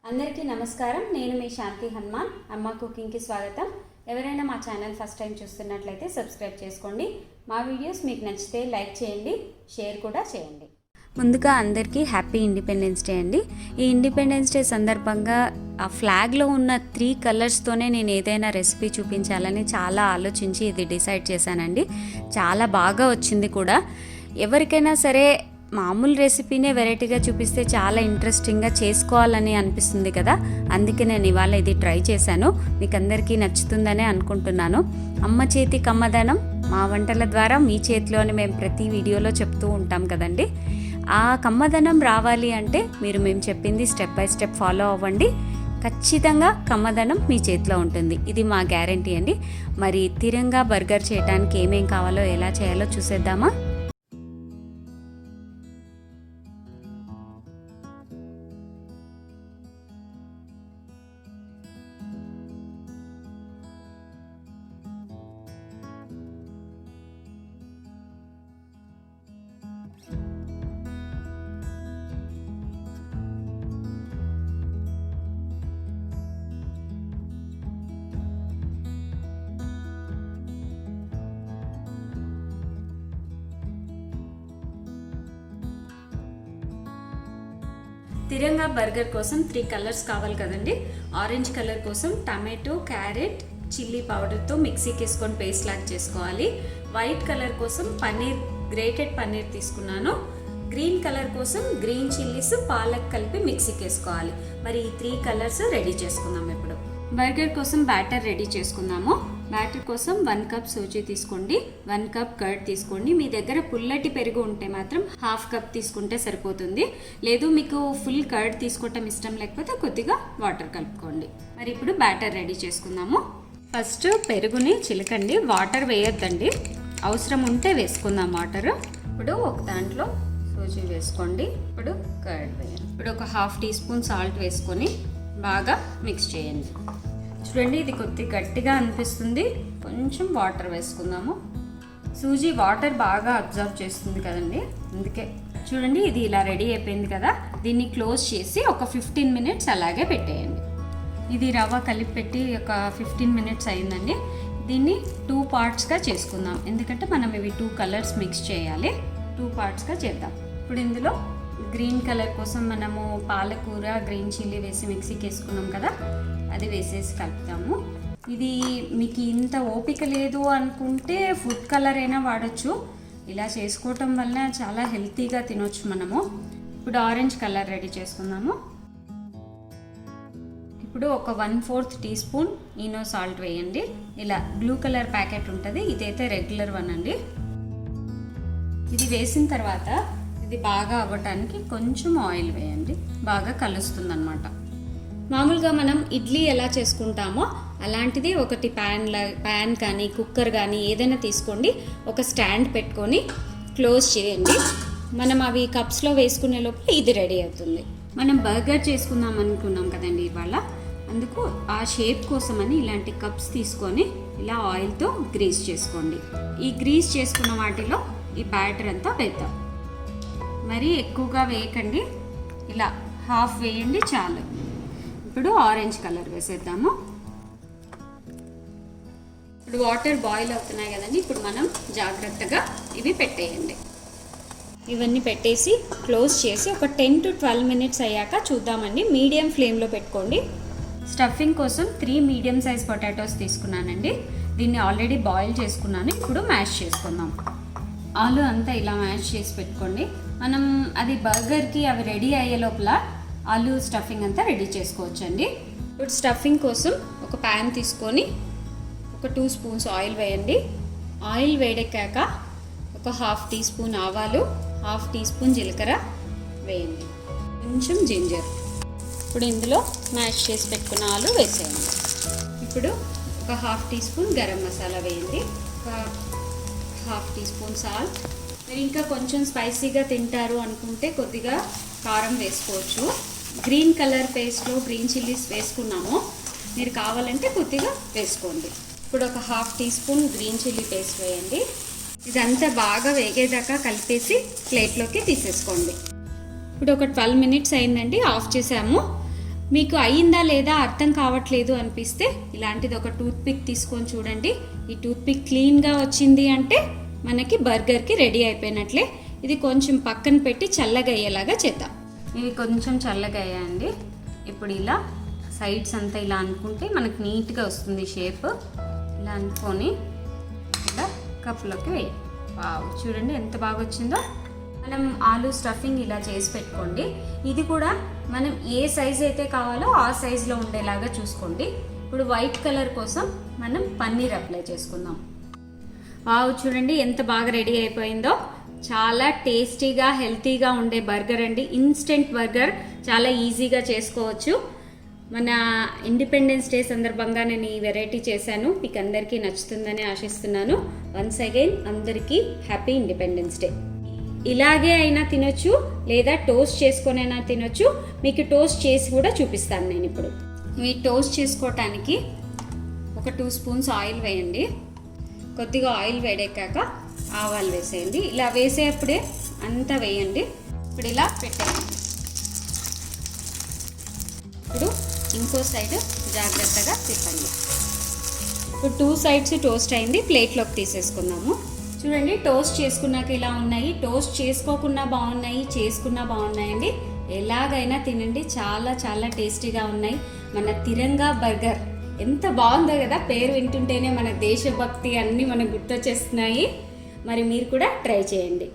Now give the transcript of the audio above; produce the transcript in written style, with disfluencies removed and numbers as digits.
అందరికీ నమస్కారం. నేను మీ శాంతి హనుమాన్. అమ్మ కుకింగ్కి స్వాగతం. ఎవరైనా మా ఛానల్ ఫస్ట్ టైం చూస్తున్నట్లయితే సబ్స్క్రైబ్ చేసుకోండి. మా వీడియోస్ మీకు నచ్చితే లైక్ చేయండి, షేర్ కూడా చేయండి. ముందుగా అందరికీ హ్యాపీ ఇండిపెండెన్స్ డే అండి. ఈ ఇండిపెండెన్స్ డే సందర్భంగా ఆ ఫ్లాగ్లో ఉన్న 3 కలర్స్తోనే నేను ఏదైనా రెసిపీ చూపించాలని చాలా ఆలోచించి ఇది డిసైడ్ చేశానండి. చాలా బాగా వచ్చింది కూడా. ఎవరికైనా సరే మామూలు రెసిపీనే వెరైటీగా చూపిస్తే చాలా ఇంట్రెస్టింగ్గా చేసుకోవాలని అనిపిస్తుంది కదా. అందుకే నేను ఇవాళ ఇది ట్రై చేశాను. మీకు అందరికీ నచ్చుతుందనే అనుకుంటున్నాను. అమ్మ చేతి కమ్మదనం మా వంటల ద్వారా మీ చేతిలో అని మేము ప్రతి వీడియోలో చెప్తూ ఉంటాం కదండి. ఆ కమ్మదనం రావాలి అంటే మీరు మేము చెప్పింది స్టెప్ బై స్టెప్ ఫాలో అవ్వండి. ఖచ్చితంగా కమ్మదనం మీ చేతిలో ఉంటుంది. ఇది మా గ్యారంటీ అండి. మరి తిరంగా బర్గర్ చేయడానికి ఏమేం కావాలో ఎలా చేయాలో చూసేద్దామా. తిరంగా బర్గర్ కోసం 3 కలర్స్ కావాలి కదండి. ఆరెంజ్ కలర్ కోసం టమాటో, క్యారెట్, చిల్లీ పౌడర్తో మిక్సీకి వేసుకొని పేస్ట్ లాగా చేసుకోవాలి. వైట్ కలర్ కోసం పన్నీర్, గ్రేటెడ్ పన్నీర్ తీసుకున్నాను. గ్రీన్ కలర్ కోసం గ్రీన్ చిల్లీస్, పాలక్ కలిపి మిక్సీకి వేసుకోవాలి. మరి ఈ 3 కలర్స్ రెడీ చేసుకుందాం. ఇప్పుడు బర్గర్ కోసం బ్యాటర్ రెడీ చేసుకుందాము. బ్యాటర్ కోసం 1 కప్ సూజీ తీసుకోండి, 1 కప్ కర్డ్ తీసుకోండి. మీ దగ్గర పుల్లటి పెరుగు ఉంటే మాత్రం 1/2 కప్ తీసుకుంటే సరిపోతుంది. లేదు మీకు ఫుల్ కర్డ్ తీసుకోవటం ఇష్టం లేకపోతే కొద్దిగా వాటర్ కలుపుకోండి. మరి ఇప్పుడు బ్యాటర్ రెడీ చేసుకుందాము. ఫస్ట్ పెరుగుని చిలకండి, వాటర్ వేయొద్దండి. అవసరం ఉంటే వేసుకుందాం వాటర్. ఇప్పుడు ఒక దాంట్లో సూజీ వేసుకోండి. ఇప్పుడు కర్డ్ వేయండి. ఇప్పుడు ఒక 1/2 టీ స్పూన్ సాల్ట్ వేసుకొని బాగా మిక్స్ చేయండి. చూడండి, ఇది కొద్దిగా గట్టిగా అనిపిస్తుంది. కొంచెం వాటర్ వేసుకుందాము. సూజీ వాటర్ బాగా అబ్జర్వ్ చేస్తుంది కదండి, అందుకే. చూడండి, ఇది ఇలా రెడీ అయిపోయింది కదా. దీన్ని క్లోజ్ చేసి ఒక 15 మినిట్స్ అలాగే పెట్టేయండి. ఇది రవ్వ కలిపి పెట్టి ఒక 15 మినిట్స్ అయిందండి. దీన్ని 2 పార్ట్స్గా చేసుకుందాం, ఎందుకంటే మనం ఇవి 2 కలర్స్ మిక్స్ చేయాలి. 2 పార్ట్స్గా చేద్దాం. ఇప్పుడు ఇందులో గ్రీన్ కలర్ కోసం మనము పాలకూర, గ్రీన్ చిల్లీ వేసి మిక్సీకి వేసుకున్నాం కదా, అది వేసేసి కలుపుతాము. ఇది మీకు ఇంత ఓపిక లేదు అనుకుంటే ఫుడ్ కలర్ అయినా వాడచ్చు. ఇలా చేసుకోవటం వల్ల చాలా హెల్తీగా తినొచ్చు మనము. ఇప్పుడు ఆరెంజ్ కలర్ రెడీ చేసుకుందాము. ఇప్పుడు ఒక 1/4 టీ స్పూన్ ఈనో సాల్ట్ వేయండి. ఇలా బ్లూ కలర్ ప్యాకెట్ ఉంటుంది, ఇదైతే రెగ్యులర్ వన్ అండి. ఇది వేసిన తర్వాత ఇది బాగా అవ్వటానికి కొంచెం ఆయిల్ వేయండి. బాగా కలుస్తుంది అన్నమాట. మామూలుగా మనం ఇడ్లీ ఎలా చేసుకుంటామో అలాంటిది ఒకటి ప్యాన్ కానీ కుక్కర్ కానీ ఏదైనా తీసుకోండి. ఒక స్టాండ్ పెట్టుకొని క్లోజ్ చేయండి. మనం అవి కప్స్లో వేసుకునే లోపల ఇది రెడీ అవుతుంది. మనం బర్గర్ చేసుకుందాం అనుకున్నాం కదండి ఇవాళ, అందుకు ఆ షేప్ కోసమని ఇలాంటి కప్స్ తీసుకొని ఇలా ఆయిల్తో గ్రీస్ చేసుకోండి. ఈ గ్రీస్ చేసుకున్న వాటిలో ఈ బ్యాటర్ అంతా వేద్దాం. మరీ ఎక్కువగా వేయకండి, ఇలా 1/2 వేయండి చాలు. ఇప్పుడు ఆరెంజ్ కలర్ వేసేద్దాము. ఇప్పుడు వాటర్ బాయిల్ అవుతున్నాయి కదండి. ఇప్పుడు మనం జాగ్రత్తగా ఇవి పెట్టేయండి. ఇవన్నీ పెట్టేసి క్లోజ్ చేసి ఒక 10 to 12 మినిట్స్ అయ్యాక చూద్దామండి. మీడియం ఫ్లేమ్లో పెట్టుకోండి. స్టఫింగ్ కోసం 3 మీడియం సైజ్ పొటాటోస్ తీసుకున్నానండి. దీన్ని ఆల్రెడీ బాయిల్ చేసుకున్నాను. ఇప్పుడు మ్యాష్ చేసుకుందాం. ఆలు అంతా ఇలా మ్యాష్ చేసి పెట్టుకోండి. మనం అది బర్గర్కి అవి రెడీ అయ్యే లోపల ఆలు స్టఫింగ్ అంతా రెడీ చేసుకోవచ్చండి. ఇప్పుడు స్టఫింగ్ కోసం ఒక ప్యాన్ తీసుకొని ఒక 2 స్పూన్స్ ఆయిల్ వేయండి. ఆయిల్ వేడెక్కాక ఒక 1/2 టీ స్పూన్ ఆవాలు, 1/2 టీ స్పూన్ జీలకర్ర వేయండి. కొంచెం జింజర్. ఇప్పుడు ఇందులో మ్యాష్ చేసి పెట్టుకున్న ఆలు వేసేయండి. ఇప్పుడు ఒక 1/2 టీ స్పూన్ గరం మసాలా వేయండి. ఒక 1/2 టీ స్పూన్ సాల్ట్. మీరు ఇంకా కొంచెం స్పైసీగా తింటారు అనుకుంటే కొద్దిగా కారం వేసుకోవచ్చు. గ్రీన్ కలర్ పేస్ట్లో గ్రీన్ చిల్లీస్ వేసుకున్నాము, మీరు కావాలంటే కొద్దిగా వేసుకోండి. ఇప్పుడు ఒక 1/2 teaspoon green chilli paste వేయండి. ఇదంతా బాగా వేగేదాకా కలిపేసి ప్లేట్లోకి తీసేసుకోండి. ఇప్పుడు ఒక 12 మినిట్స్ అయిందండి, ఆఫ్ చేసాము. మీకు అయ్యిందా లేదా అర్థం కావట్లేదు అనిపిస్తే ఇలాంటిది ఒక టూత్ పిక్ తీసుకొని చూడండి. ఈ టూత్ పిక్ క్లీన్గా వచ్చింది అంటే మనకి బర్గర్కి రెడీ అయిపోయినట్లే. ఇది కొంచెం పక్కన పెట్టి చల్లగా అయ్యేలాగా చేద్దాం. ఇవి కొంచెం చల్లగా అయ్యాయండి. ఇప్పుడు ఇలా సైడ్స్ అంతా ఇలా అనుకుంటే మనకు నీట్గా వస్తుంది షేప్. ఇలా అనుకొని ఇలా కప్లోకి వేయాలి. వావ్, చూడండి ఎంత బాగా వచ్చిందో. మనం ఆలు స్టఫింగ్ ఇలా చేసి పెట్టుకోండి. ఇది కూడా మనం ఏ సైజ్ అయితే కావాలో ఆ సైజులో ఉండేలాగా చూసుకోండి. ఇప్పుడు వైట్ కలర్ కోసం మనం పన్నీర్ అప్లై చేసుకుందాం. వావ్, చూడండి ఎంత బాగా రెడీ అయిపోయిందో. చాలా టేస్టీగా హెల్తీగా ఉండే బర్గర్ అండి. ఇన్స్టెంట్ బర్గర్ చాలా ఈజీగా చేసుకోవచ్చు. మన ఇండిపెండెన్స్ డే సందర్భంగా నేను ఈ వెరైటీ చేశాను. మీకు అందరికీ నచ్చుతుందని ఆశిస్తున్నాను. వన్స్ అగైన్ అందరికీ హ్యాపీ ఇండిపెండెన్స్ డే. ఇలాగే అయినా తినొచ్చు, లేదా టోస్ట్ చేసుకొని అయినా తినొచ్చు. మీకు టోస్ట్ చేసి కూడా చూపిస్తాను నేను ఇప్పుడు. ఇవి టోస్ట్ చేసుకోవటానికి ఒక 2 స్పూన్స్ ఆయిల్ వేయండి. కొద్దిగా ఆయిల్ వేడెక్కాక ఆవాలు వేసేయండి. ఇలా వేసేటప్పుడే అంతా వేయండి. ఇప్పుడు ఇలా పెట్టేయండి. ఇప్పుడు ఇంకో సైడ్ జాగ్రత్తగా తిప్పండి. ఇప్పుడు 2 సైడ్స్ టోస్ట్ అయింది. ప్లేట్లోకి తీసేసుకుందాము. చూడండి, టోస్ట్ చేసుకున్నాక ఇలా ఉన్నాయి. టోస్ట్ చేసుకోకుండా బాగున్నాయి, చేసుకున్నా బాగున్నాయండి. ఎలాగైనా తినండి, చాలా చాలా టేస్టీగా ఉన్నాయి. మన తిరంగా బర్గర్ ఎంత బాగుందో కదా. పేరు వింటుంటేనే మన దేశభక్తి అన్నీ మనకు గుర్తొచ్చేస్తున్నాయి. మరి మీరు కూడా ట్రై చేయండి.